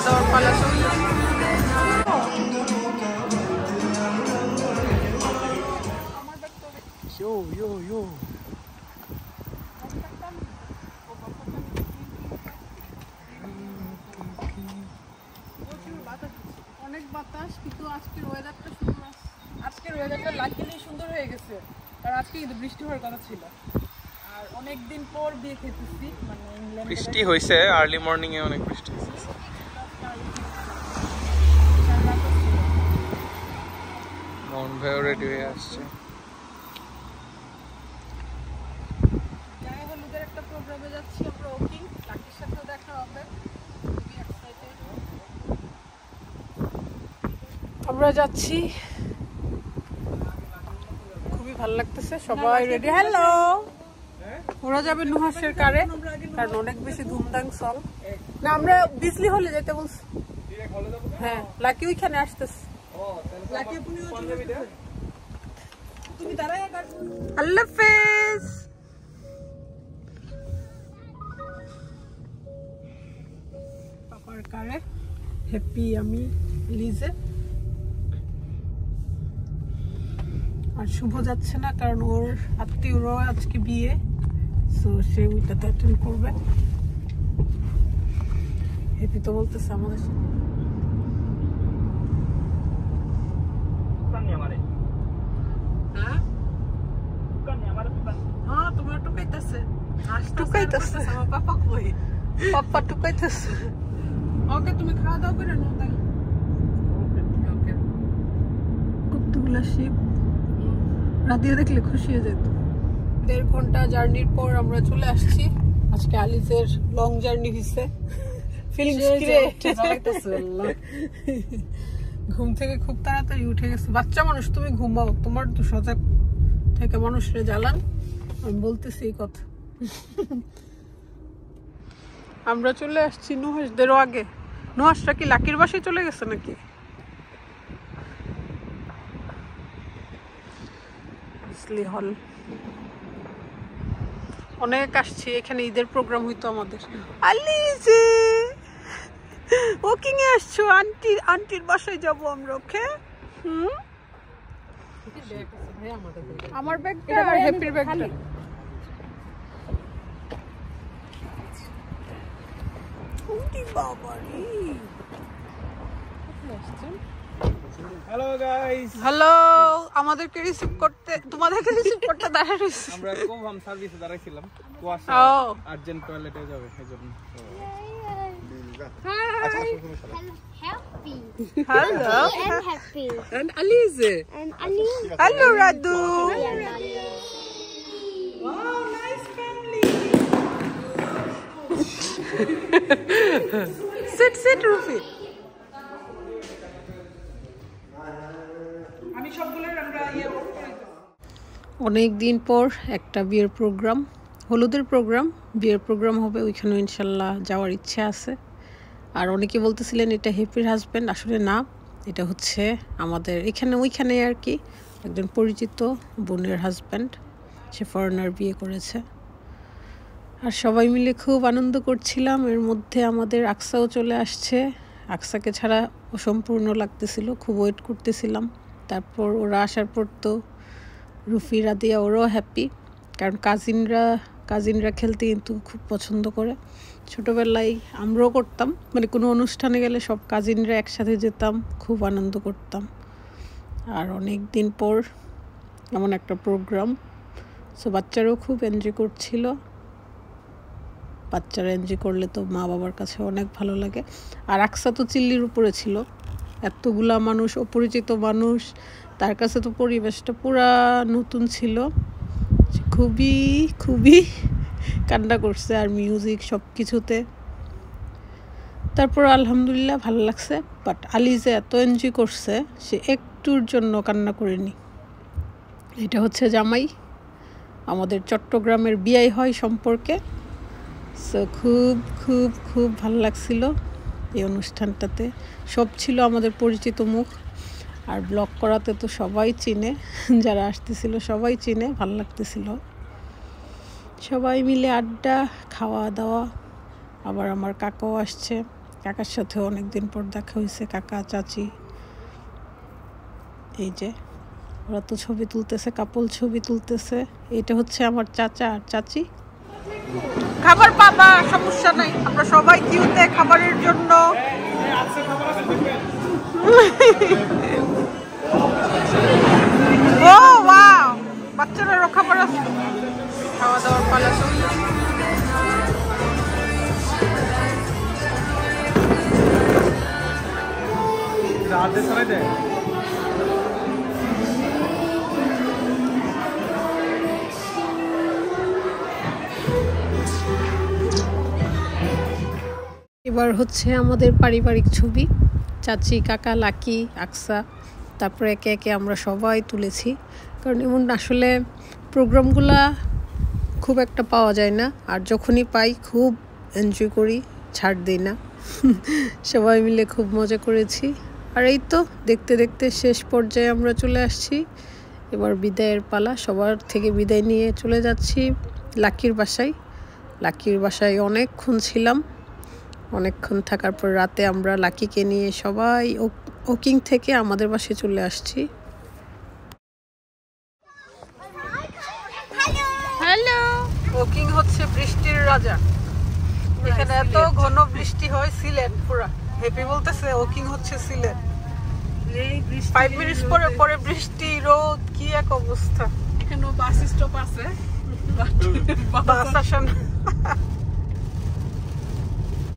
দাওয়ার পালা চলছে। অনেক বাতাস, কিন্তু আজকের ওয়েদারটা লাকিলি সুন্দর হয়ে গেছে, কারণ আজকে কিন্তু বৃষ্টি হওয়ার কথা ছিল। আর অনেকদিন পর বিয়ে খেতেছি, মানে ইংল্যান্ডে বৃষ্টি হয়েছে, আর্লি মর্নিং এ অনেক বৃষ্টি হয়েছে। মন ভাইও রেডি হয়ে আসছে। গায়ে হলুদের একটা প্রোগ্রামে যাচ্ছি আমরা, ওকিং লাকির সাথেও দেখা হবে। আমরা যাচ্ছি, খুবই ভালো লাগতেছে, সবাই রেডি। হ্যালো, ওরা যাবে নুহাসের কারে, কারণ অনেক বেশি ধুমধাম সং না। আমরা বিজলি হলে যেতে বলছি। হ্যাঁ, লাকি ওইখানে আসতেছে। আল্লাহ হাফেজ। পাপার কারে হ্যাপি, আমি লিজে। আর শুভ যাচ্ছে না, কারণ ওর আত্মীয়রাও আজকে বিয়ে, সো সে ওইটাতে অ্যাটেন্ড করবে। হ্যাপি তো বলতেছে আমাদের সাথে। হ্যাঁ, তোমার টুকাইতেছে, টুকাইতেছে আমার পাপা। কই পাপা টুকাইতেছে। ওকে, তুমি খাওয়া দাওয়া করে নাও তাহলে। ওকে, কতগুলা শিপ রাধিয়া দেখলে খুশি হয়ে যেত। 1.5 ঘন্টা জার্নির পর আমরা চলে আসছি। আজকে আলিজের লং জার্নি হয়েছে। ঘুম থেকে খুব তাড়াতাড়ি উঠে গেছে। বাচ্চা মানুষ, তুমি ঘুমাও, তোমার তো সজাগ থেকে মানুষরে জ্বালান, আমি বলতেছি এই কথা। আমরা চলে আসছি নুহাসদেরও আগে। নুহাসরা কি লাকির বাসায় চলে গেছে নাকি? হল অনেক আসছি, এখানে ঈদের প্রোগ্রাম হইতো আমাদের। আলিজে ওকিং এ আসছো, আন্টির বাসায় যাবো আমরা। ওকে, আমার ব্যাগটা আর হ্যাপির ব্যাগটা। Hello guys, hello. আমাদেরকে রিসিভ করতে, তোমাদেরকে রিসিভ করতে দাঁড়ায় রইছি আমরা। কোভাম সার্ভিসে দাঁড়াইছিলাম, কুয়াশা আর্জেন্ট টয়লেটে যাবে এজন্য। Happy. Hello. And Happy. And Alize. And Ali. Hello, Radu. Wow, nice family. Sit, Rufi. আমি সবগুলোর আমরা অফ করে দেব। অনেক দিন পর একটা বিয়ের প্রোগ্রাম, হলুদের প্রোগ্রাম, বিয়ের প্রোগ্রাম হবে, ওইখানে ইনশাল্লাহ যাওয়ার ইচ্ছা আছে। আর অনেকে বলতেছিলেন এটা হ্যাপির হাজব্যান্ড, আসলে না, এটা হচ্ছে আমাদের এখানে ওইখানে আর কি একজন পরিচিত বোনের হাজব্যান্ড, সে ফরেনার বিয়ে করেছে। আর সবাই মিলে খুব আনন্দ করছিলাম। এর মধ্যে আমাদের আকসাও চলে আসছে। আকসাকে ছাড়া অসম্পূর্ণ লাগতেছিল, খুব ওয়েট করতেছিলাম। তারপর ওরা আসার পর তো রুফি, রাদিয়া ওরাও হ্যাপি, কারণ কাজিনরা খেলতে কিন্তু খুব পছন্দ করে। ছোটোবেলায় আমরাও করতাম, মানে কোনো অনুষ্ঠানে গেলে সব কাজিনরা একসাথে যেতাম, খুব আনন্দ করতাম। আর অনেক দিন পর এমন একটা প্রোগ্রাম, সো বাচ্চারাও খুব এনজয় করছিল। বাচ্চারা এনজয় করলে তো মা বাবার কাছে অনেক ভালো লাগে। আর আকসা তো চিল্লির উপরে ছিল, এতগুলা মানুষ, অপরিচিত মানুষ, তার কাছে তো পরিবেশটা পুরা নতুন ছিল। খুবই কান্না করছে, আর মিউজিক সব কিছুতে। তারপর আলহামদুলিল্লাহ ভালো লাগছে। বাট আলিজে এত এনজয় করছে, সে একটুর জন্য কান্না করেনি। এটা হচ্ছে জামাই, আমাদের চট্টগ্রামের বিয়ে হয় সম্পর্কে। সো খুব ভালো লাগছিল এই অনুষ্ঠানটাতে। সব ছিল আমাদের পরিচিত মুখ, আর ব্লগ করাতে তো সবাই চিনে, যারা আসতেছিল সবাই চিনে, ভালো লাগতেছিল। সবাই মিলে আড্ডা, খাওয়া দাওয়া। আবার আমার কাকাও আসছে, কাকার সাথেও অনেকদিন পর দেখা হয়েছে, কাকা চাচি। এই যে ওরা তো ছবি তুলতেছে, কাপল ছবি তুলতেছে। এটা হচ্ছে আমার চাচা আর চাচি। খাবার পাবা, সমস্যা নাই, আমরা সবাই কিউতে খাবারের জন্য। ও ওয়াও, বাচ্চাদেরও খাবার আছে। খাওয়া দাওয়ার পালা চলছে। এবার হচ্ছে আমাদের পারিবারিক ছবি, চাচি, কাকা, লাকি, আকসা, তারপরে একে একে আমরা সবাই তুলেছি। কারণ এমন আসলে প্রোগ্রামগুলা খুব একটা পাওয়া যায় না, আর যখনই পাই খুব এনজয় করি, ছাড় দিই না। সবাই মিলে খুব মজা করেছি। আর এই তো দেখতে দেখতে শেষ পর্যায়ে আমরা চলে আসছি। এবার বিদায়ের পালা, সবার থেকে বিদায় নিয়ে চলে যাচ্ছি লাকির বাসায়। লাকির বাসায় অনেকক্ষণ ছিলাম, অনেকক্ষণ থাকার পর রাতে আমরা লাকিকে নিয়ে সবাই ওকিং থেকে আমাদের বাসায় চলে আসছি। হ্যালো, ওকিং হচ্ছে বৃষ্টির রাজা। এখানে এত ঘন বৃষ্টি হয়, সিলেট পুরা হ্যাপি বলতেছে ওকিং হচ্ছে সিলেট। 5 মিনিট পরে পরে বৃষ্টি, রোদ, কি এক অবস্থা। এখানে বাস স্টপ আছে, বাস আসে না।